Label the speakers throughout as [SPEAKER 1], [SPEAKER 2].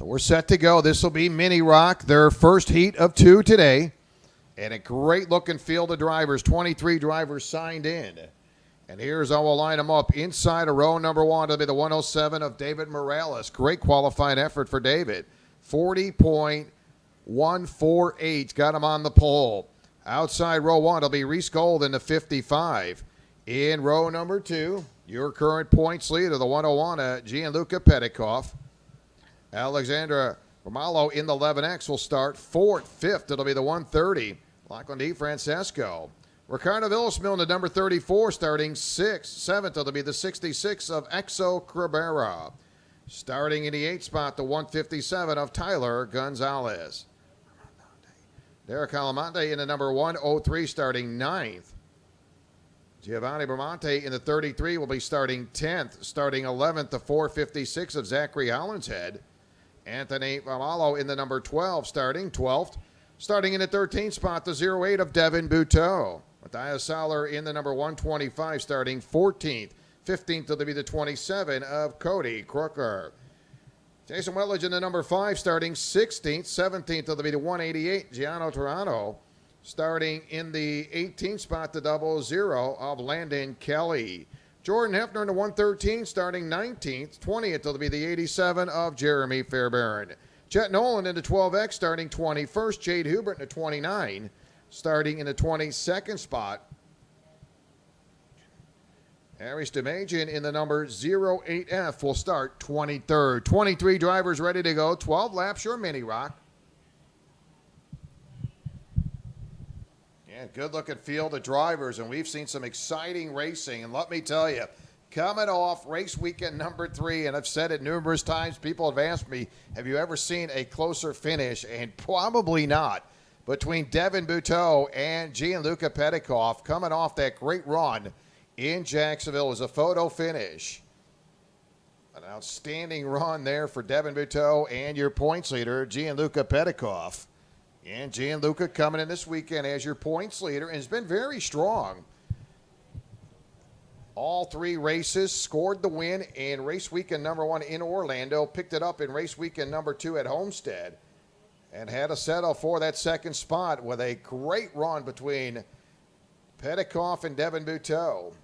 [SPEAKER 1] So we're set to go. This will be Mini Rock, their first heat of 2 today. And a great-looking field of drivers. 23 drivers signed in. And here's how we'll line them up. Inside of row number 1, it'll be the 107 of David Morales. Great qualifying effort for David. 40.148 got him on the pole. Outside row 1, it'll be Reese Gold in the 55. In row number 2, your current points leader, the 101, Gianluca Petikoff. Alexandra Romalo in the 11X will start 4th. 5th, it'll be the 130, Lachlan DeFrancesco. Ricardo Villasmil in the number 34, starting 6th. 7th, it'll be the 66 of Exo Cabrera. Starting in the 8th spot, the 157 of Tyler Gonzalez. Derek Alamonte in the number 103, starting 9th. Giovanni Bramante in the 33 will be starting 10th. Starting 11th, the 456 of Zachary Hollinshead. Anthony Romalo in the number 12, starting 12th. Starting in the 13th spot, the 08 of Devin Buteau. Matthias Sauer in the number 125, starting 14th. 15th will be the 27 of Cody Crooker. Jason Wetledge in the number 5, starting 16th. 17th will be the 188, Gianno Torano. Starting in the 18th spot, the 00 of Landon Kelly. Jordan Hefner in the 113, starting 19th. 20th will be the 87 of Jeremy Fairbairn. Chet Nolan in the 12X, starting 21st. Jade Hubert in the 29, starting in the 22nd spot. Harry Stamagian in the number 08F will start 23rd. 23 drivers ready to go. 12 laps, your Mini Rock. Yeah, good-looking field of drivers, and we've seen some exciting racing. And let me tell you, coming off race weekend number 3, and I've said it numerous times, people have asked me, have you ever seen a closer finish? And probably not. Between Devin Buteau and Gianluca Petikoff, coming off that great run in Jacksonville, was a photo finish. An outstanding run there for Devin Buteau and your points leader, Gianluca Petikoff. And Gianluca coming in this weekend as your points leader and has been very strong. All 3 races, scored the win in race weekend number 1 in Orlando, picked it up in race weekend number 2 at Homestead, and had to settle for that second spot with a great run between Petikoff and Devin Buteau.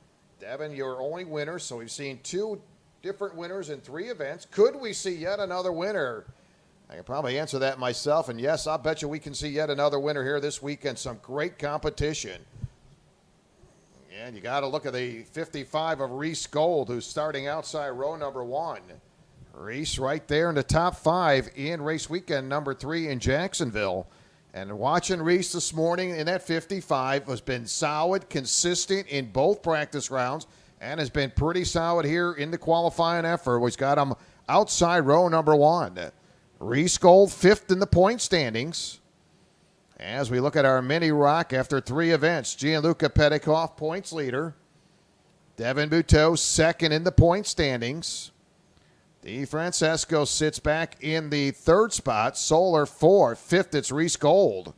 [SPEAKER 1] Devin, your only winner, so we've seen 2 different winners in 3 events. Could we see yet another winner? I can probably answer that myself, and yes, I'll bet you we can see yet another winner here this weekend. Some great competition. And you got to look at the 55 of Reese Gold, who's starting outside row number 1. Reese right there in the top 5 in race weekend number 3 in Jacksonville. And watching Reese this morning in that 55 has been solid, consistent in both practice rounds, and has been pretty solid here in the qualifying effort, which got him outside row number 1. Reese Gold 5th in the point standings. As we look at our Mini Rock after 3 events, Gianluca Petikoff, points leader. Devin Buteau, 2nd in the point standings. DeFrancesco sits back in the 3rd spot. Solar 4th. 5th, it's Reese Gold.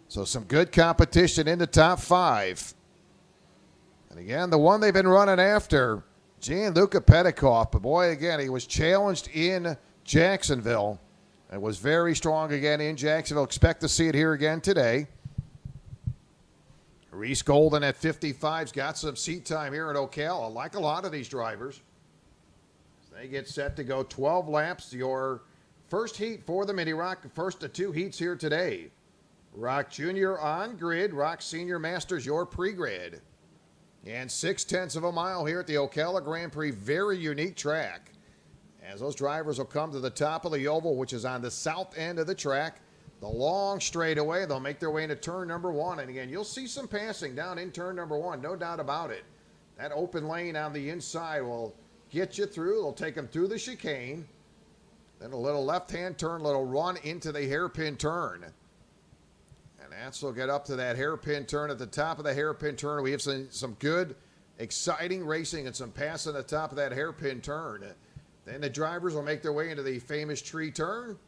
[SPEAKER 1] So some good competition in the top 5. And again, the one they've been running after, Gianluca Petikoff. But boy, again, he was challenged in Jacksonville and was very strong again in Jacksonville. Expect to see it here again today. Reese Golden at 55's got some seat time here at Ocala. I like a lot of these drivers. They get set to go 12 laps. Your first heat for the Mini Rock. First of 2 heats here today. Rock Junior on grid. Rock Senior Masters your pre-grid. And 6/10 of a mile here at the Ocala Grand Prix. Very unique track. As those drivers will come to the top of the oval, which is on the south end of the track, the long straightaway, they'll make their way into turn number 1. And again, you'll see some passing down in turn number 1, no doubt about it. That open lane on the inside will get you through. They'll take them through the chicane. Then a little left-hand turn, little run into the hairpin turn. And that's will get up to that hairpin turn. At the top of the hairpin turn, we have some good, exciting racing and some passing at the top of that hairpin turn. Then the drivers will make their way into the famous tree turn.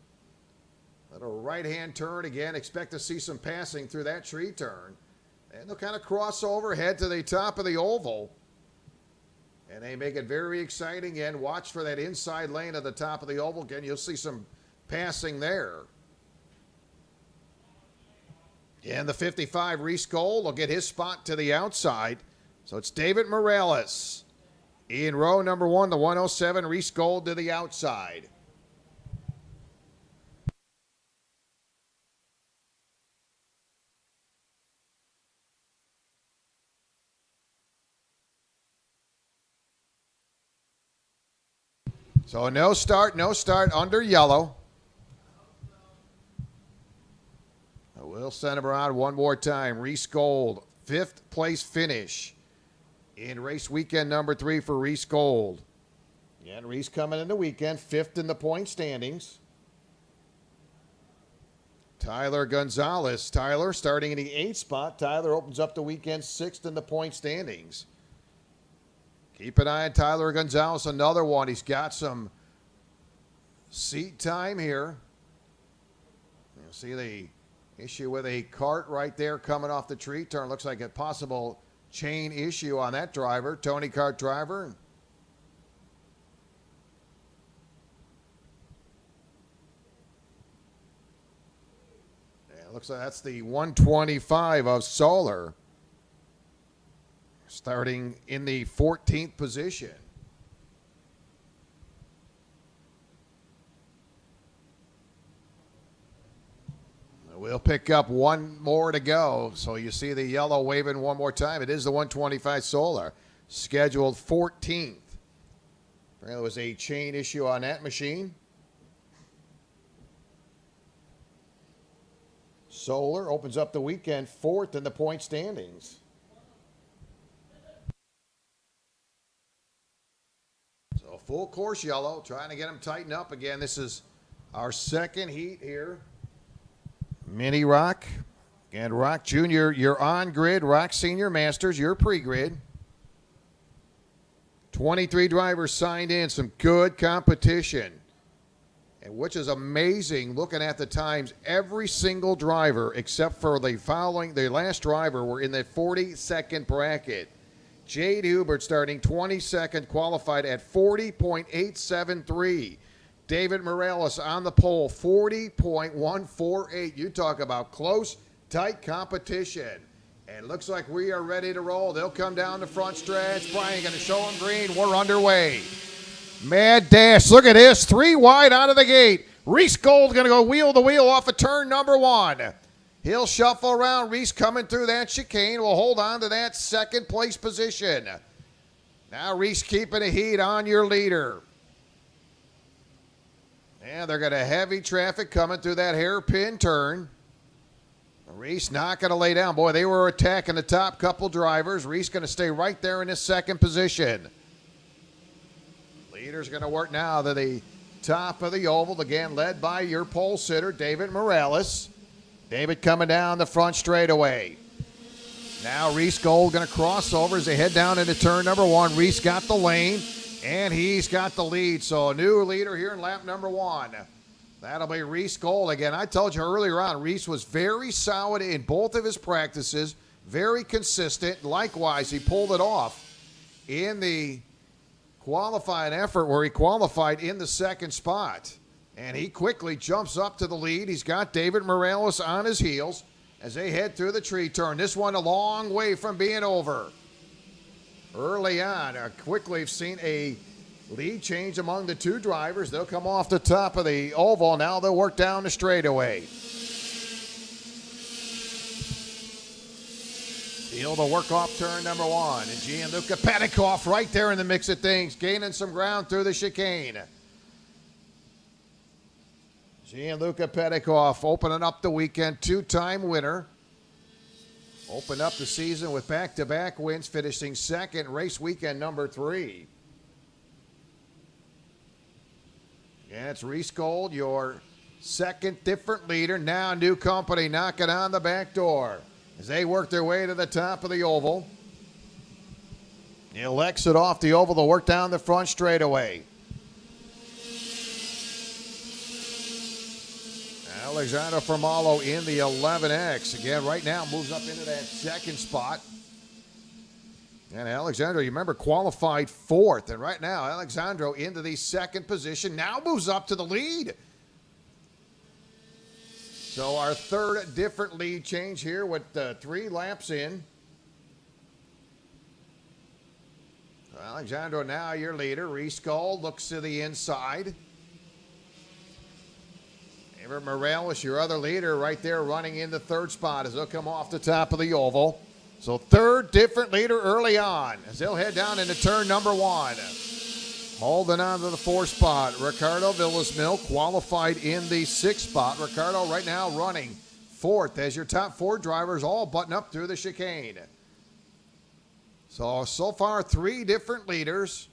[SPEAKER 1] Little right-hand turn again. Expect to see some passing through that tree turn. And they'll kind of cross over, head to the top of the oval. And they make it very exciting. And watch for that inside lane at the top of the oval. Again, you'll see some passing there. And the 55, Reese Gold, will get his spot to the outside. So it's David Morales in row number 1, the 107, Reese Gold to the outside. So no start under yellow. We'll send him around one more time. Reese Gold, 5th place finish in race weekend number 3 for Reese Gold. And Reese coming in the weekend, 5th in the point standings. Tyler Gonzalez. Tyler starting in the 8th spot. Tyler opens up the weekend 6th in the point standings. Keep an eye on Tyler Gonzalez, another one. He's got some seat time here. You'll see the issue with a cart right there coming off the tree turn. Looks like a possible chain issue on that driver, Tony Kart driver. Yeah, looks like that's the 125 of Solar, starting in the 14th position. We'll pick up one more to go. So you see the yellow waving one more time. It is the 125 Solar, scheduled 14th. There was a chain issue on that machine. Solar opens up the weekend 4th in the point standings. So full course yellow, trying to get them tightened up again. This is our second heat here. Mini Rock and Rock Junior, you're on grid. Rock Senior Masters, you're pre-grid. 23 drivers signed in, some good competition. And which is amazing looking at the times. Every single driver except for the last driver were in the 42nd bracket. Jade Hubert starting 22nd, qualified at 40.873. David Morales on the pole, 40.148. You talk about close, tight competition. And looks like we are ready to roll. They'll come down the front stretch. Brian going to show them green. We're underway. Mad dash. Look at this. 3 wide out of the gate. Reese Gold going to go wheel to wheel off of turn number 1. He'll shuffle around. Reese coming through that chicane will hold on to that second place position. Now Reese keeping a heat on your leader. And they're going to heavy traffic coming through that hairpin turn. Reese not going to lay down. Boy, they were attacking the top couple drivers. Reese going to stay right there in his second position. Leader's going to work now to the top of the oval, again led by your pole sitter, David Morales. David coming down the front straightaway. Now Reese Gold going to cross over as they head down into turn number 1. Reese got the lane. And he's got the lead, so a new leader here in lap number 1. That'll be Reese Gold again. I told you earlier on, Reese was very solid in both of his practices, very consistent. Likewise, he pulled it off in the qualifying effort where he qualified in the second spot. And he quickly jumps up to the lead. He's got David Morales on his heels as they head through the tree turn. This one a long way from being over. Early on, quickly we've seen a lead change among the two drivers. They'll come off the top of the oval. Now they'll work down the straightaway. Deal to work off turn number 1. And Gianluca Petikoff right there in the mix of things, gaining some ground through the chicane. Gianluca Petikoff opening up the weekend, 2-time winner. Opened up the season with back-to-back wins, finishing second race weekend number 3. Yeah, it's Reese Gold, your second different leader. Now new company knocking on the back door as they work their way to the top of the oval. He'll exit off the oval to work down the front straightaway. Alexander Formalo in the 11X. Again, right now moves up into that second spot. And Alexandro, you remember, qualified 4th. And right now, Alexandro into the second position. Now moves up to the lead. So our third different lead change here with 3 laps in. Alexandro now your leader. Reese Gold looks to the inside. David Morales, your other leader, right there running in the third spot as they'll come off the top of the oval. So third different leader early on as they'll head down into turn number 1. Holding on to the 4th spot, Ricardo Villasmil qualified in the 6th spot. Ricardo right now running 4th as your top 4 drivers all button up through the chicane. So far 3 different leaders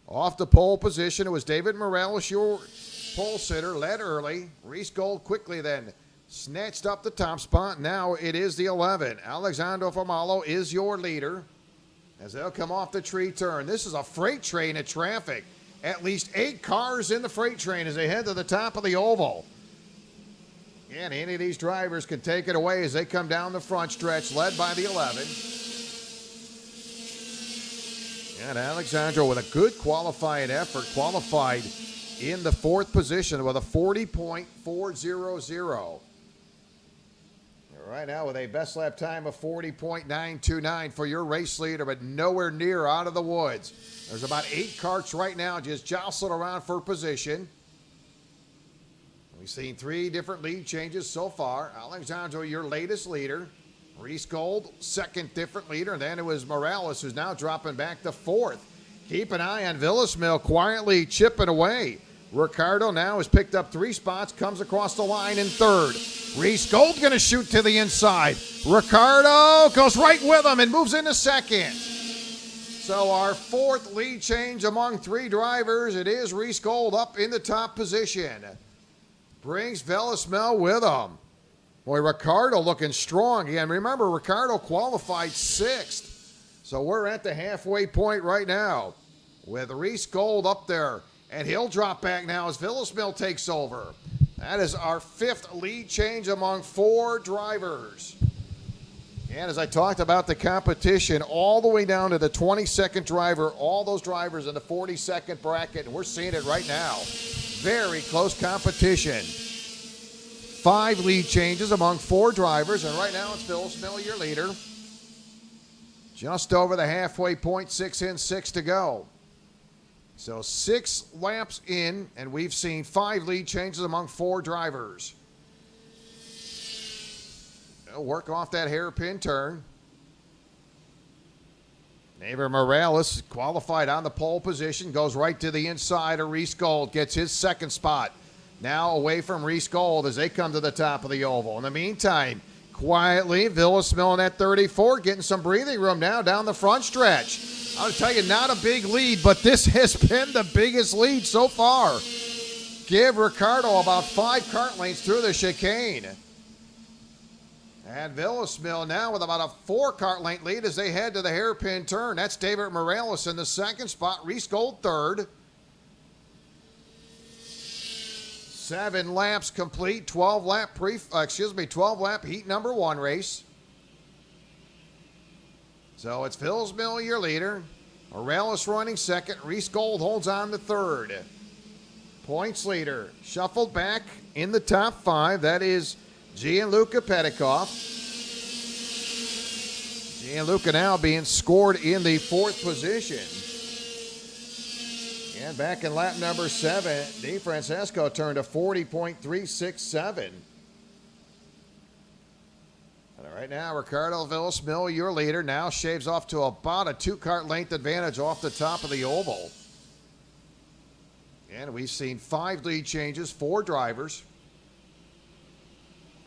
[SPEAKER 1] off the pole position. It was David Morales, your pole sitter, led early. Reese Gold quickly then snatched up the top spot. Now it is the 11. Alexandro Famalo is your leader as they'll come off the tree turn. This is a freight train of traffic. At least 8 cars in the freight train as they head to the top of the oval. And any of these drivers can take it away as they come down the front stretch, led by the 11. And Alexandro with a good qualifying effort, qualified in the 4th position with a 40.400. Right now with a best lap time of 40.929 for your race leader, but nowhere near out of the woods. There's about 8 carts right now just jostling around for position. We've seen 3 different lead changes so far. Alexandro, your latest leader. Reese Gold, second different leader. And then it was Morales, who's now dropping back to 4th. Keep an eye on Villasmil quietly chipping away. Ricardo now has picked up 3 spots, comes across the line in 3rd. Reese Gold going to shoot to the inside. Ricardo goes right with him and moves into 2nd. So our 4th lead change among 3 drivers. It is Reese Gold up in the top position. Brings Villasmil with him. Boy, Ricardo looking strong again. Remember, Ricardo qualified 6th. So we're at the halfway point right now with Reese Gold up there. And he'll drop back now as Villasmil takes over. That is our 5th lead change among 4 drivers. And as I talked about the competition, all the way down to the 22nd driver, all those drivers in the 42nd bracket, and we're seeing it right now. Very close competition. 5 lead changes among 4 drivers, and right now it's Villasmil, your leader. Just over the halfway point, 6 in, 6 to go. So 6 laps in, and we've seen 5 lead changes among 4 drivers. They'll work off that hairpin turn. David Morales qualified on the pole position, goes right to the inside of Reese Gold, gets his 2nd spot. Now away from Reese Gold as they come to the top of the oval. In the meantime, quietly, Villasmil in that 34, getting some breathing room now down the front stretch. I'll tell you, not a big lead, but this has been the biggest lead so far. Give Ricardo about 5 kart lengths through the chicane. And Villasmil now with about a 4 kart length lead as they head to the hairpin turn. That's David Morales in the 2nd spot, Reese Gold 3rd. 7 laps complete, 12 lap heat number 1 race. So it's Villasmil, your leader. Morales running 2nd. Reese Gold holds on to 3rd. Points leader shuffled back in the top 5. That is Gianluca Petikoff. Gianluca now being scored in the 4th position. And back in lap number 7, DeFrancesco turned a 40.367. Right now, Ricardo Villasmil, your leader, now shaves off to about a 2 kart length advantage off the top of the oval. And we've seen 5 lead changes, 4 drivers.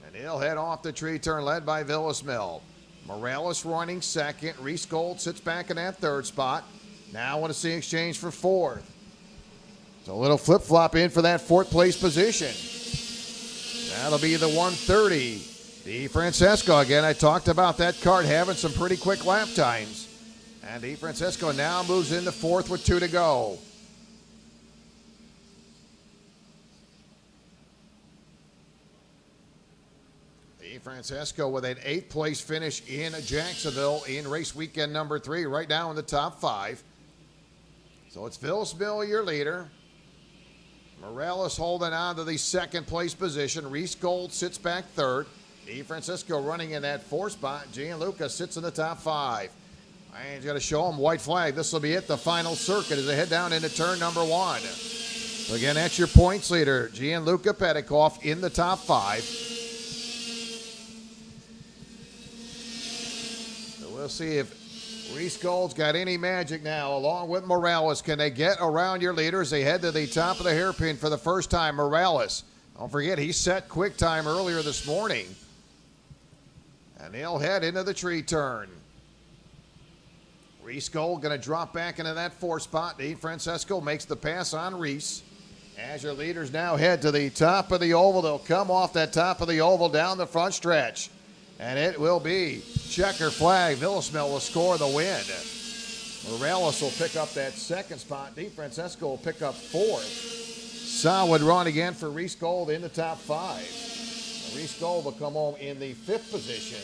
[SPEAKER 1] And he'll head off the tree turn led by Villasmil. Morales running 2nd. Reese Gold sits back in that 3rd spot. Now want to see exchange for 4th. So a little flip-flop in for that 4th place position. That'll be the 130. DeFrancesco, again, I talked about that kart having some pretty quick lap times. And DeFrancesco now moves into 4th with 2 to go. DeFrancesco with an 8th place finish in Jacksonville in race weekend number 3, right now in the top 5. So it's Villasmil, your leader. Morales holding on to the second place position. Reese Gold sits back third. DeFrancisco running in that fourth spot. Gianluca sits in the top five. And he's going to show him white flag. This will be it, the final circuit, as they head down into turn number one. So again, that's your points leader, Gianluca Petikoff in the top five. So we'll see if Reese Gold's got any magic now, along with Morales. Can they get around your leaders? They head to the top of the hairpin for the first time. Morales, don't forget, he set quick time earlier this morning. And they'll head into the tree turn. Reese Gold going to drop back into that fourth spot. DeFrancisco makes the pass on Reese. As your leaders now head to the top of the oval, they'll come off that top of the oval down the front stretch. And it will be checker flag. Villasmil will score the win. Morales will pick up that second spot. DeFrancisco will pick up fourth. Solid run again for Reese Gold in the top five. Reese Gold will come home in the fifth position.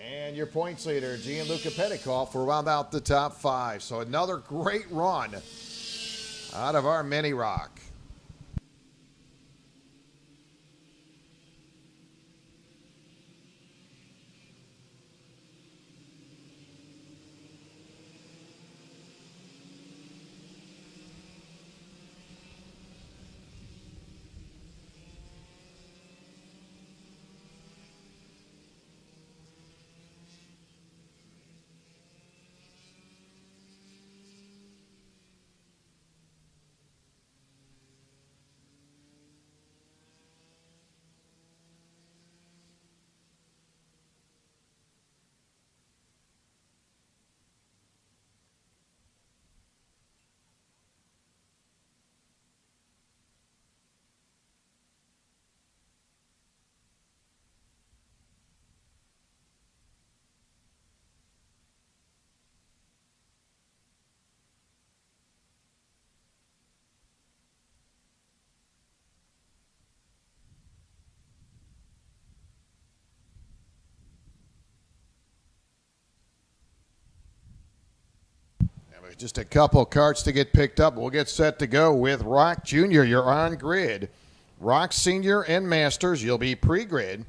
[SPEAKER 1] And your points leader, Gianluca Petikoff, will round out the top five. So another great run out of our mini rock. Just a couple carts to get picked up. We'll get set to go with Rock Jr. You're on grid. Rock Senior and Masters, you'll be pre-grid.